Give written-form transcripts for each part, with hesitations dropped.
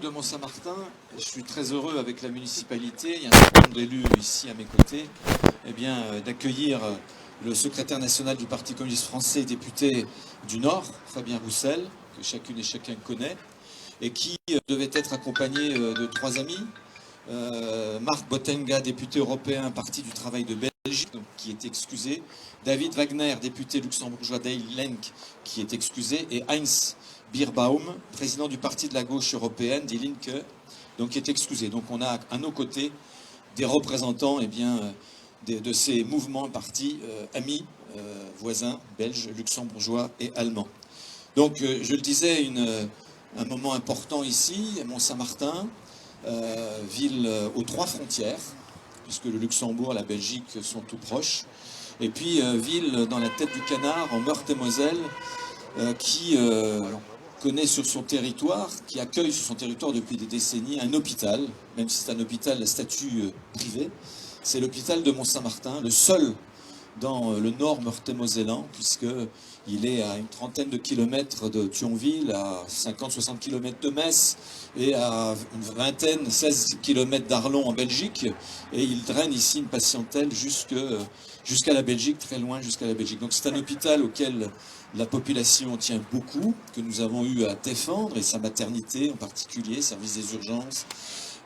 De Mont-Saint-Martin, je suis très heureux avec la municipalité, il y a un certain nombre d'élus ici à mes côtés, d'accueillir le secrétaire national du Parti communiste français, député du Nord, Fabien Roussel, que chacune et chacun connaît, et qui devait être accompagné de trois amis. Marc Botenga, député européen, Parti du travail de Belgique, donc, qui est excusé. David Wagner, député luxembourgeois d'Eilenk, qui est excusé. Et Heinz Bierbaum, président du parti de la gauche européenne, Die Linke, donc qui est excusé. Donc on a à nos côtés des représentants de ces mouvements, partis, amis, voisins, belges, luxembourgeois et allemands. Donc je le disais, un moment important ici, Mont-Saint-Martin, ville aux trois frontières, puisque le Luxembourg et la Belgique sont tout proches, et puis ville dans la tête du canard, en Meurthe-et-Moselle, qui connaît sur son territoire, qui accueille sur son territoire depuis des décennies un hôpital, même si c'est un hôpital à statut privé. C'est l'hôpital de Mont-Saint-Martin, le seul dans le nord meurthe-et-mosellan, puisqu'il est à une trentaine de kilomètres de Thionville, à 50-60 kilomètres de Metz, et à une vingtaine, 16 kilomètres d'Arlon en Belgique, et il draine ici une patientèle jusqu'à la Belgique, très loin jusqu'à la Belgique. Donc c'est un hôpital auquel la population tient beaucoup, que nous avons eu à défendre, et sa maternité en particulier, service des urgences,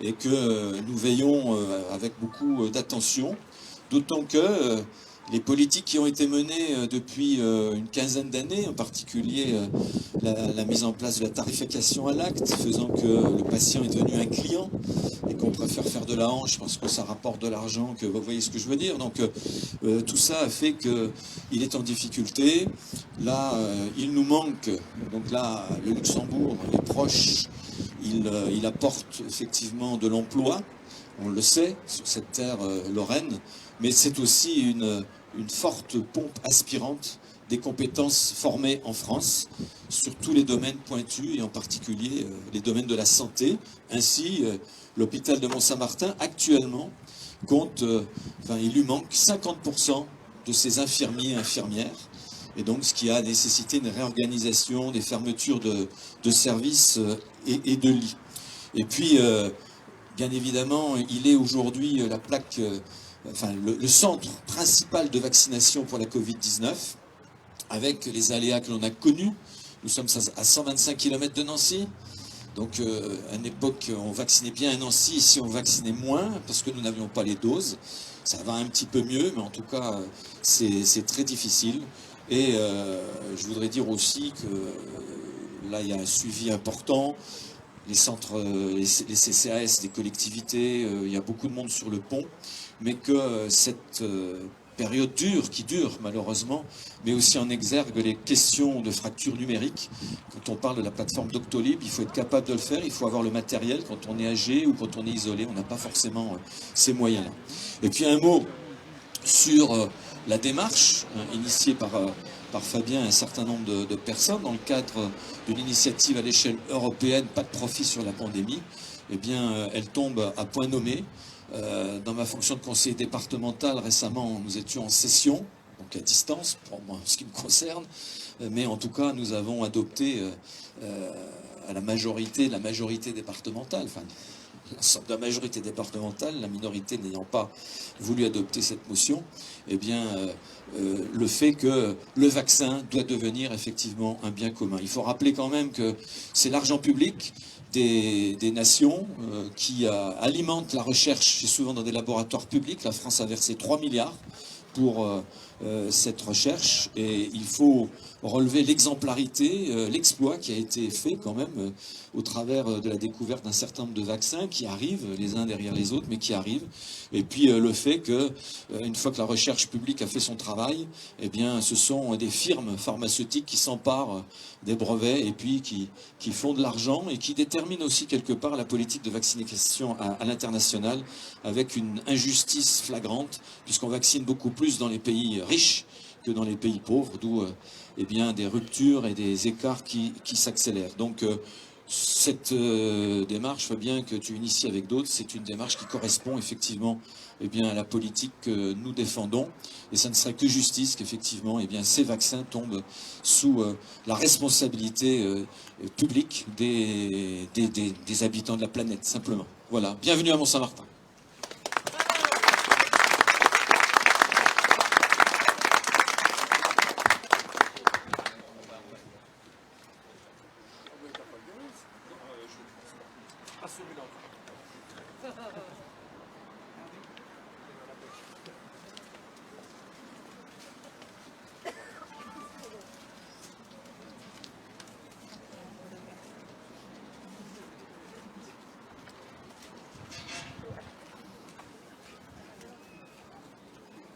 et que nous veillons avec beaucoup d'attention, d'autant que les politiques qui ont été menées depuis une quinzaine d'années, en particulier la mise en place de la tarification à l'acte, faisant que le patient est devenu un client et qu'on préfère faire de la hanche parce que ça rapporte de l'argent, que vous voyez ce que je veux dire. Donc tout ça a fait qu'il est en difficulté. Là, il nous manque, donc là, le Luxembourg est proche, il apporte effectivement de l'emploi, on le sait, sur cette terre lorraine, mais c'est aussi une forte pompe aspirante des compétences formées en France sur tous les domaines pointus et en particulier les domaines de la santé. Ainsi, l'hôpital de Mont-Saint-Martin actuellement il lui manque 50% de ses infirmiers et infirmières, et donc ce qui a nécessité une réorganisation, des fermetures de services et de lits. Et puis, bien évidemment, il est aujourd'hui la plaque... le centre principal de vaccination pour la Covid-19, avec les aléas que l'on a connus. Nous sommes à 125 km de Nancy. Donc, à une époque, on vaccinait bien à Nancy. Ici, on vaccinait moins parce que nous n'avions pas les doses. Ça va un petit peu mieux, mais en tout cas, c'est très difficile. Et je voudrais dire aussi que là, il y a un suivi important. Les centres, les CCAS des collectivités, il y a beaucoup de monde sur le pont, mais que cette période qui dure malheureusement, mais aussi en exergue les questions de fracture numérique. Quand on parle de la plateforme Doctolib, il faut être capable de le faire, il faut avoir le matériel quand on est âgé ou quand on est isolé, on n'a pas forcément ces moyens-là. Et puis un mot sur la démarche initiée par Fabien et un certain nombre de personnes dans le cadre d'une initiative à l'échelle européenne, pas de profit sur la pandémie. Eh bien, elle tombe à point nommé. Dans ma fonction de conseiller départemental, récemment, nous étions en session, donc à distance, pour moi, ce qui me concerne, mais en tout cas, nous avons adopté à la majorité départementale, la majorité départementale, la minorité n'ayant pas voulu adopter cette motion, eh bien, le fait que le vaccin doit devenir effectivement un bien commun. Il faut rappeler quand même que c'est l'argent public des nations qui alimentent la recherche, souvent dans des laboratoires publics. La France a versé 3 milliards pour cette recherche, et il faut relever l'exemplarité, l'exploit qui a été fait quand même au travers de la découverte d'un certain nombre de vaccins qui arrivent les uns derrière les autres, mais qui arrivent. Et puis le fait que, une fois que la recherche publique a fait son travail, eh bien, ce sont des firmes pharmaceutiques qui s'emparent des brevets et puis qui font de l'argent et qui déterminent aussi quelque part la politique de vaccination à l'international, avec une injustice flagrante, puisqu'on vaccine beaucoup plus dans les pays riches que dans les pays pauvres, d'où eh bien, des ruptures et des écarts qui s'accélèrent. Donc cette démarche, bien que tu inities avec d'autres, c'est une démarche qui correspond effectivement à la politique que nous défendons. Et ça ne serait que justice qu'effectivement ces vaccins tombent sous la responsabilité publique des habitants de la planète, simplement. Voilà, bienvenue à Mont-Saint-Martin.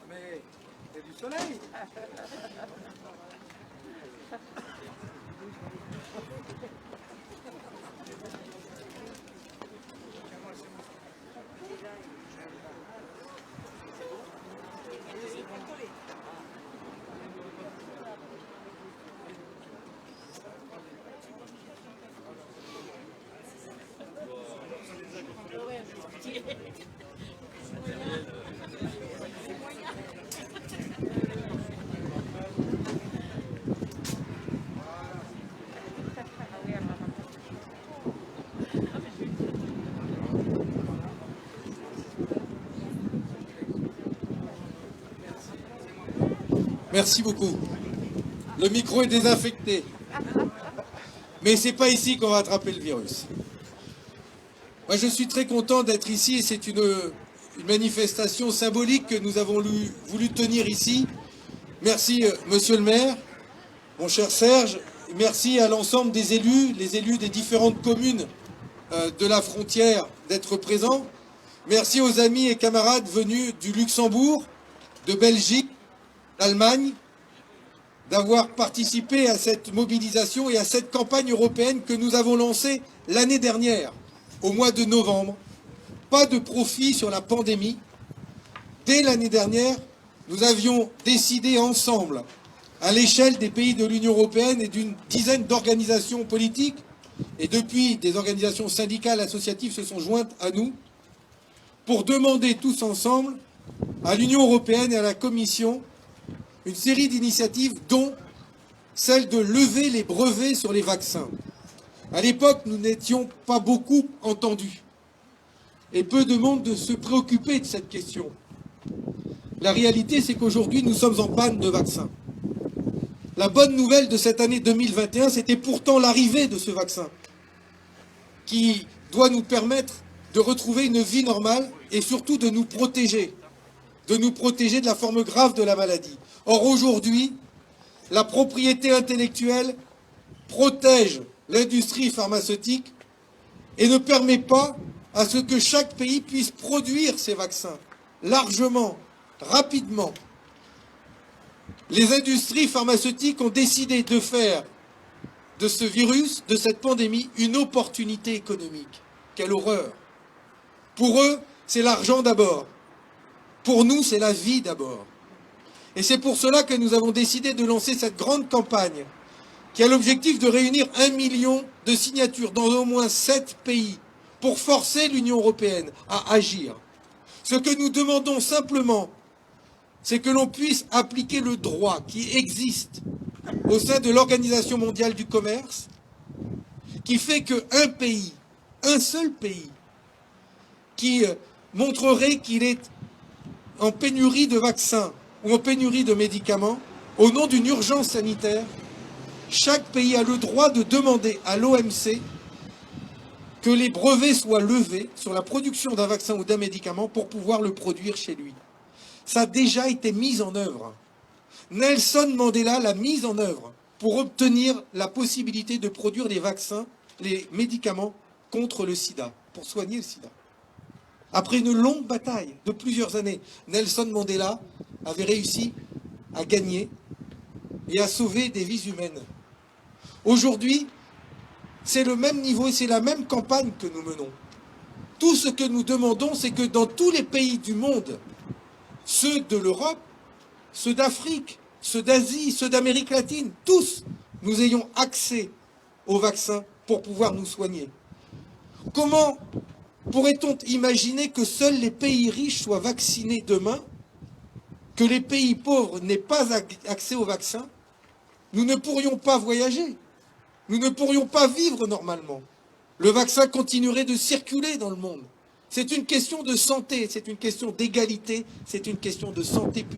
Mais c'est du soleil. Merci beaucoup. Le micro est désinfecté. Mais c'est pas ici qu'on va attraper le virus. Moi, je suis très content d'être ici et c'est une manifestation symbolique que nous avons voulu tenir ici. Merci, monsieur le maire, mon cher Serge. Merci à l'ensemble des élus, les élus des différentes communes de la frontière d'être présents. Merci aux amis et camarades venus du Luxembourg, de Belgique, d'Allemagne, d'avoir participé à cette mobilisation et à cette campagne européenne que nous avons lancée l'année dernière, au mois de novembre. Pas de profit sur la pandémie. Dès l'année dernière, nous avions décidé ensemble, à l'échelle des pays de l'Union européenne et d'une dizaine d'organisations politiques, et depuis des organisations syndicales, associatives se sont jointes à nous, pour demander tous ensemble à l'Union européenne et à la Commission une série d'initiatives, dont celle de lever les brevets sur les vaccins. À l'époque, nous n'étions pas beaucoup entendus. Et peu de monde de se préoccuper de cette question. La réalité, c'est qu'aujourd'hui, nous sommes en panne de vaccins. La bonne nouvelle de cette année 2021, c'était pourtant l'arrivée de ce vaccin, qui doit nous permettre de retrouver une vie normale et surtout de nous protéger de la forme grave de la maladie. Or, aujourd'hui, la propriété intellectuelle protège l'industrie pharmaceutique et ne permet pas à ce que chaque pays puisse produire ces vaccins largement, rapidement. Les industries pharmaceutiques ont décidé de faire de ce virus, de cette pandémie, une opportunité économique. Quelle horreur! Pour eux, c'est l'argent d'abord. Pour nous, c'est la vie d'abord. Et c'est pour cela que nous avons décidé de lancer cette grande campagne qui a l'objectif de réunir 1 million de signatures dans au moins 7 pays pour forcer l'Union européenne à agir. Ce que nous demandons simplement, c'est que l'on puisse appliquer le droit qui existe au sein de l'Organisation mondiale du commerce, qui fait qu'un pays, un seul pays, qui montrerait qu'il est en pénurie de vaccins ou en pénurie de médicaments, au nom d'une urgence sanitaire, chaque pays a le droit de demander à l'OMC que les brevets soient levés sur la production d'un vaccin ou d'un médicament pour pouvoir le produire chez lui. Ça a déjà été mis en œuvre. Nelson Mandela l'a mis en œuvre pour obtenir la possibilité de produire les vaccins, les médicaments contre le sida, pour soigner le sida. Après une longue bataille de plusieurs années, Nelson Mandela avait réussi à gagner et à sauver des vies humaines. Aujourd'hui, c'est le même niveau et c'est la même campagne que nous menons. Tout ce que nous demandons, c'est que dans tous les pays du monde, ceux de l'Europe, ceux d'Afrique, ceux d'Asie, ceux d'Amérique latine, tous, nous ayons accès aux vaccins pour pouvoir nous soigner. Comment pourrait-on imaginer que seuls les pays riches soient vaccinés demain, que les pays pauvres n'aient pas accès au vaccin? Nous ne pourrions pas voyager, nous ne pourrions pas vivre normalement. Le vaccin continuerait de circuler dans le monde. C'est une question de santé, c'est une question d'égalité, c'est une question de santé publique.